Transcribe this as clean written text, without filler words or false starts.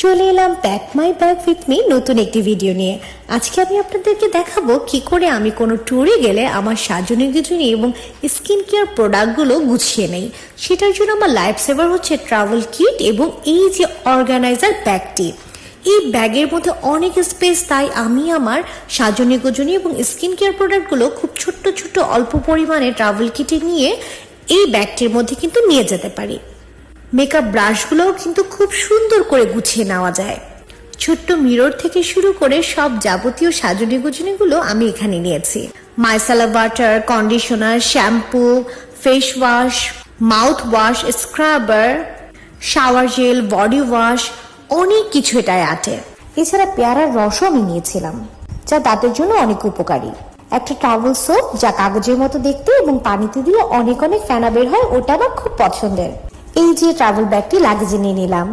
চলে এলাম pack my bag with me নতুন একটি ভিডিও নিয়ে। আজকে আমি আপনাদেরকে দেখাবো কি করে আমি কোনো ট্যুরে গেলে আমার সাজনী গুজনী এবং স্কিন কেয়ার প্রোডাক্টগুলো গুছিয়ে নেই। সেটার জন্য আমার লাইফ সেভার হচ্ছে ট্রাভেল কিট এবং এই যে অর্গানাইজার ব্যাগটি। এই ব্যাগের মধ্যে অনেক স্পেস, তাই আমি আমার সাজনী গুজনী এবং স্কিন কেয়ার প্রোডাক্টগুলো খুব ছোট্ট ছোট্ট অল্প পরিমাণে ট্রাভেল কিটে নিয়ে এই ব্যাগটির মধ্যে কিন্তু নিয়ে যেতে পারি। মেকআপ ব্রাশগুলোও কিন্তু খুব সুন্দর করে গুছিয়ে নেওয়া যায়। ছোট্ট মিরর থেকে শুরু করে সব যাবতীয় সাজনী গুজনীগুলো আমি এখানে নিয়েছি। Micellar water, conditioner, shampoo, face wash, mouth wash, scrubber, shower gel, body wash, অনেক কিছু এটাই আটে। এছাড়া পেয়ারার রসও আমি নিয়েছিলাম, যা দাঁতের জন্য অনেক উপকারী। একটা ট্রাভেল সোপ, যা কাগজের মতো দেখতে এবং পানিতে দিলে অনেক অনেক ফেনা বের হয়, ওটা আমার খুব পছন্দের। এই যে ট্রাভেল ব্যাগটি লাগেজে নিয়ে নিলাম।